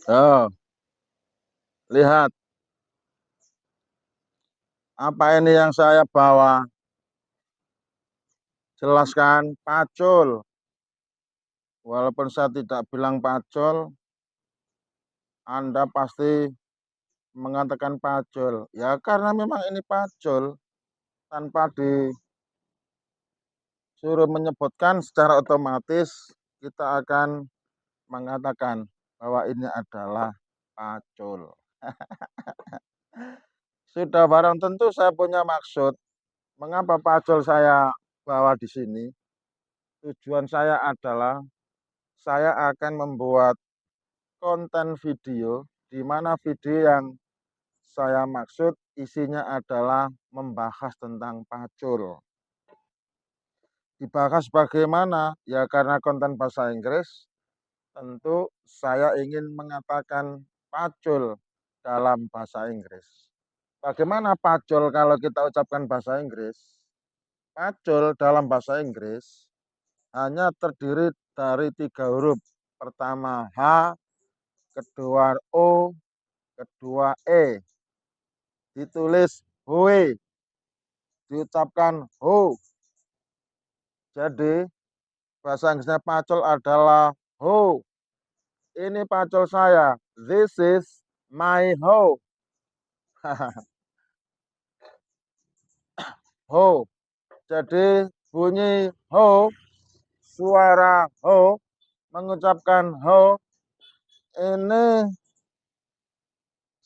Oh, lihat apa ini yang saya bawa. Jelaskan pacul. Walaupun saya tidak bilang pacul, Anda pasti mengatakan pacul. Ya karena memang ini pacul. Tanpa disuruh menyebutkan secara otomatis kita akan mengatakan bahwa ini adalah pacul. Sudah barang tentu saya punya maksud. Mengapa pacul saya bawa di sini? Tujuan saya adalah saya akan membuat konten video di mana video yang saya maksud isinya adalah membahas tentang pacul. Dibahas bagaimana? Ya karena konten bahasa Inggris, tentu saya ingin mengatakan pacul dalam bahasa Inggris. Bagaimana pacul kalau kita ucapkan bahasa Inggris? Pacul dalam bahasa Inggris hanya terdiri dari 3 huruf. Pertama H, kedua O, kedua E. Ditulis hoe, diucapkan ho. Jadi bahasa Inggrisnya pacul adalah ho. Ini pacul saya. This is my ho. Ho. Jadi bunyi ho, suara ho, mengucapkan ho ini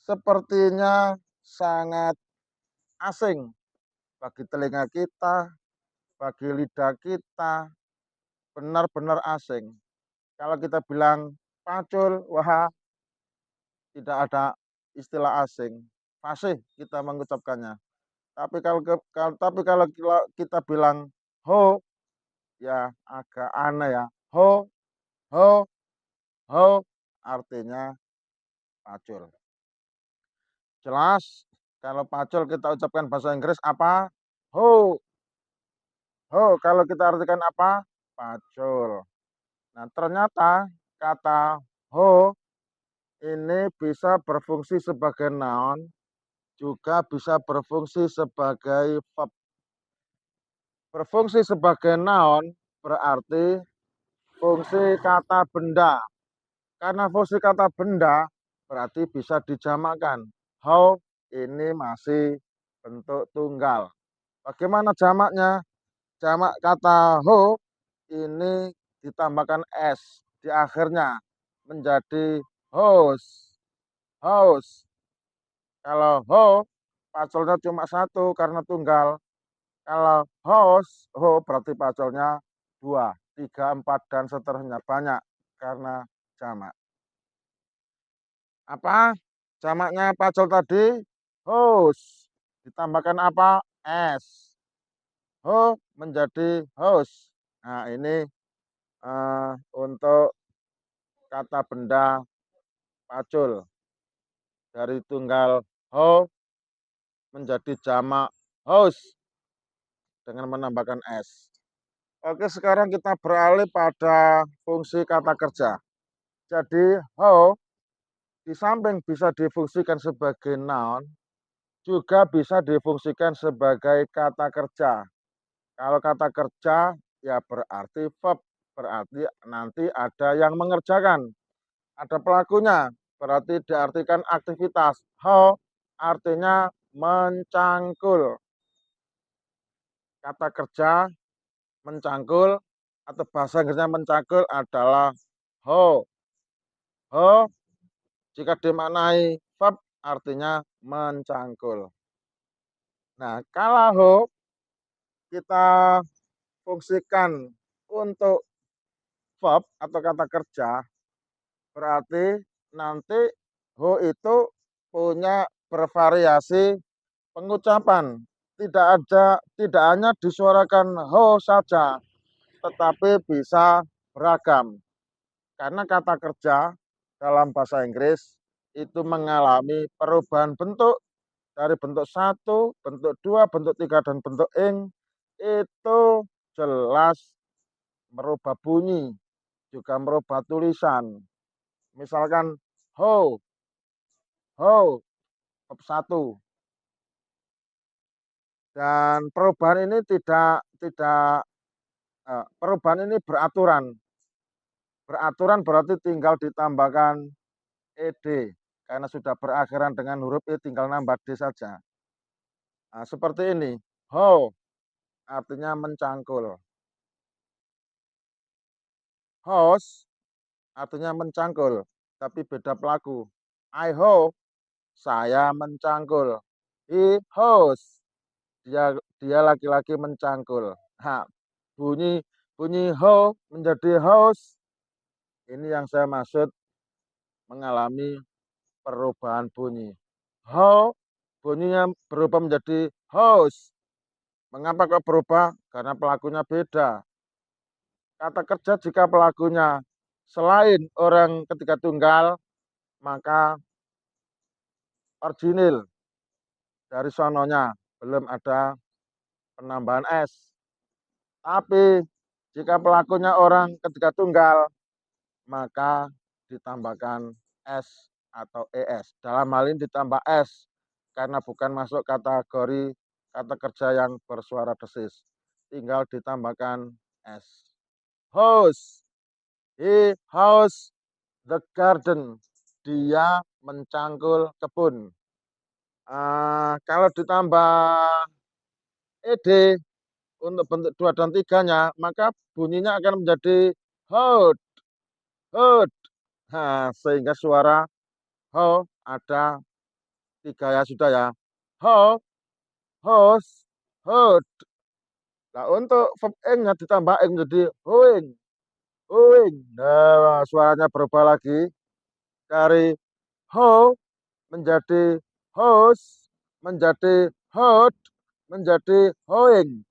sepertinya sangat asing bagi telinga kita, bagi lidah kita, benar-benar asing. Kalau kita bilang pacul, wah tidak ada istilah asing, fasih kita mengucapkannya. Tapi kalau kita bilang ho, ya agak aneh ya. Ho, ho, ho, artinya pacul. Jelas, kalau pacul kita ucapkan bahasa Inggris apa? Ho, ho. Kalau kita artikan apa? Pacul. Nah, ternyata kata ho ini bisa berfungsi sebagai noun, juga bisa berfungsi sebagai verb. Berfungsi sebagai noun berarti fungsi kata benda. Karena fungsi kata benda berarti bisa dijamakkan. How ini masih bentuk tunggal. Bagaimana jamaknya? Jamak kata how ini ditambahkan s di akhirnya menjadi house. House. Kalau ho paculnya cuma satu karena tunggal. Kalau house, ho berarti paculnya 2, 3, 4 dan seterusnya banyak karena jamak. Apa? Jamaknya pacul tadi house. Ditambahkan apa? S. Ho menjadi house. Nah, ini untuk kata benda pacul. Dari tunggal ho menjadi jamak house dengan menambahkan S. Oke, sekarang kita beralih pada fungsi kata kerja. Jadi, how di samping bisa difungsikan sebagai noun, juga bisa difungsikan sebagai kata kerja. Kalau kata kerja, ya berarti verb, berarti nanti ada yang mengerjakan. Ada pelakunya, berarti diartikan aktivitas. How artinya mencangkul. Kata kerja mencangkul atau bahasa Inggrisnya mencangkul adalah ho. Ho jika dimaknai verb artinya mencangkul. Nah, kalau ho kita fungsikan untuk verb atau kata kerja, berarti nanti ho itu punya bervariasi pengucapan. Tidak hanya disuarakan ho saja, tetapi bisa beragam. Karena kata kerja dalam bahasa Inggris itu mengalami perubahan bentuk dari bentuk 1, bentuk 2, bentuk 3, dan bentuk ing itu jelas merubah bunyi, juga merubah tulisan. Misalkan ho, ho, bab 1. Dan perubahan ini tidak tidak, perubahan ini beraturan. Beraturan berarti tinggal ditambahkan ed, karena sudah berakhiran dengan huruf i tinggal nambah d saja. Nah, seperti ini, ho artinya mencangkul, host artinya mencangkul, tapi beda pelaku. I ho, saya mencangkul. He host, dia laki-laki mencangkul. Nah, bunyi bunyi ho menjadi host. Ini yang saya maksud mengalami perubahan bunyi. Ho bunyinya berubah menjadi host. Mengapa kok berubah? Karena pelakunya beda. Kata kerja jika pelakunya selain orang ketiga tunggal, maka originil dari sononya belum ada penambahan S. Tapi jika pelakunya orang ketiga tunggal, maka ditambahkan S atau ES. Dalam hal ini ditambah S karena bukan masuk kategori kata kerja yang bersuara desis. Tinggal ditambahkan S. House. He house the garden. Dia mencangkul kebun. Kalau ditambah ed untuk bentuk 2 dan 3-nya, maka bunyinya akan menjadi hood. Hood. Nah, sehingga suara ho ada 3 ya sudah ya. Ho, host, hood. Nah, untuk verb ing-nya ditambah ing menjadi hoing. Hoing. Nah, suaranya berubah lagi dari ho menjadi host, menjadi hot, menjadi hoing.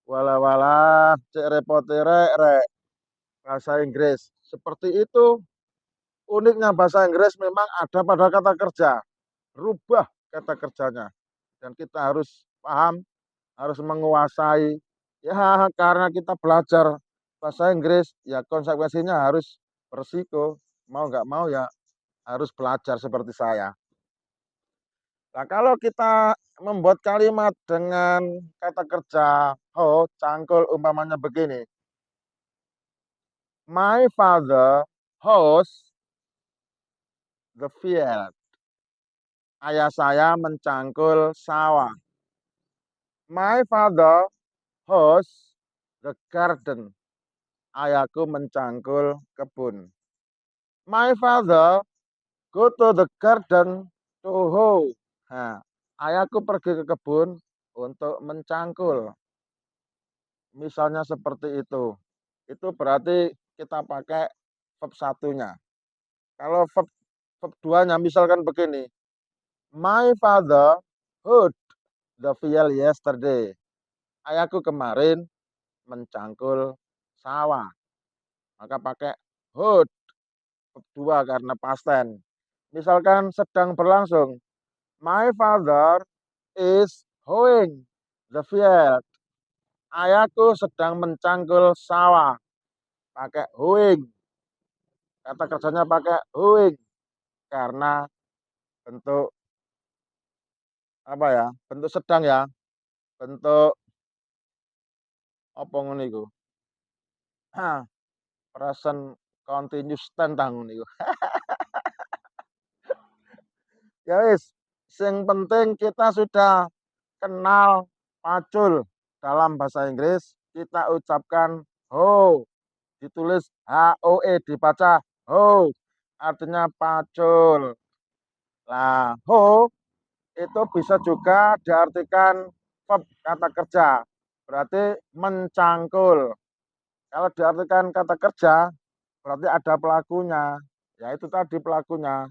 Walah walah, cek repote rek bahasa Inggris. Seperti itu uniknya bahasa Inggris memang ada pada kata kerja. Rubah kata kerjanya. Dan kita harus paham, harus menguasai. Ya, karena kita belajar bahasa Inggris, ya konsekuensinya harus bersiko. Mau nggak mau ya harus belajar seperti saya. Nah, kalau kita membuat kalimat dengan kata kerja ho, cangkul umpamanya begini. My father hosts the field. Ayah saya mencangkul sawah. My father hosts the garden. Ayahku mencangkul kebun. My father go to the garden to hoe. Nah, ayahku pergi ke kebun untuk mencangkul. Misalnya seperti itu. Itu berarti kita pakai verb satunya. Kalau verb 2-nya misalkan begini. My father hoed the field yesterday. Ayahku kemarin mencangkul sawah. Maka pakai hoed verb 2 karena past tense. Misalkan sedang berlangsung. My father is hoeing the field. Ayahku sedang mencangkul sawah. Pakai hoeing. Kata kerjanya pakai hoeing karena bentuk apa ya? Bentuk sedang ya. Bentuk apa ngono iku? Present continuous tense ngono iku. Ya wis, sing penting kita sudah kenal pacul dalam bahasa Inggris, kita ucapkan ho, ditulis HOE, dibaca ho, artinya pacul. Nah, ho itu bisa juga diartikan verb kata kerja, berarti mencangkul. Kalau diartikan kata kerja, berarti ada pelakunya, ya itu tadi pelakunya.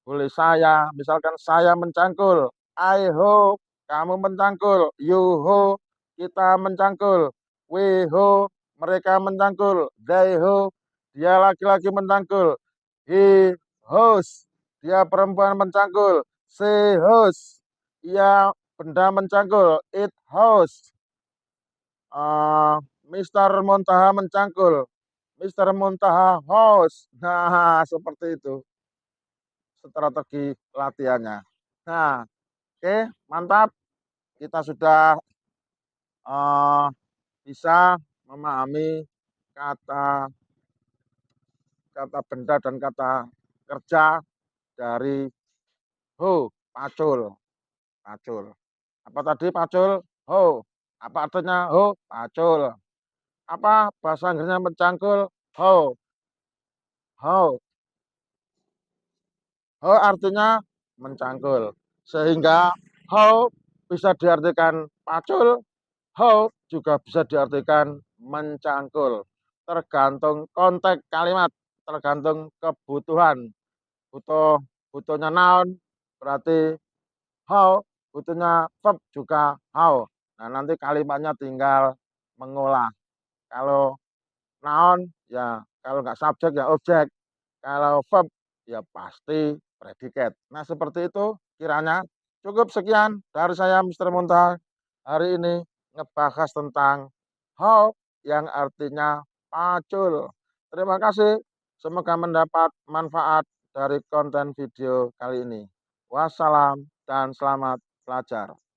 Boleh saya, misalkan saya mencangkul, I ho, kamu mencangkul, you ho, kita mencangkul, we ho, mereka mencangkul, they ho, dia laki-laki mencangkul, he host, dia perempuan mencangkul, she host, ia benda mencangkul, it host, Mr. Muntaha mencangkul, Mr. Muntaha host. Nah, seperti itu. strategi latihannya. Nah, oke, mantap. Kita sudah eh, bisa memahami kata kata benda dan kata kerja dari ho, pacul, pacul. Apa tadi pacul? Ho. Apa artinya ho? Pacul. Apa bahasa Inggrisnya mencangkul? Ho. Ho. Ho artinya mencangkul. Sehingga ho bisa diartikan pacul, ho juga bisa diartikan mencangkul. Tergantung konteks kalimat, tergantung kebutuhan. Butuh butuhnya noun berarti how, butuhnya verb juga how. Nah, nanti kalimatnya tinggal mengolah. Kalau noun ya kalau nggak subjek ya objek. Kalau verb ya pasti predikat. Nah, seperti itu kiranya. Cukup sekian dari saya Mr. Munta hari ini ngebahas tentang how yang artinya pacul. Terima kasih. Semoga mendapat manfaat dari konten video kali ini. Wassalam dan selamat belajar.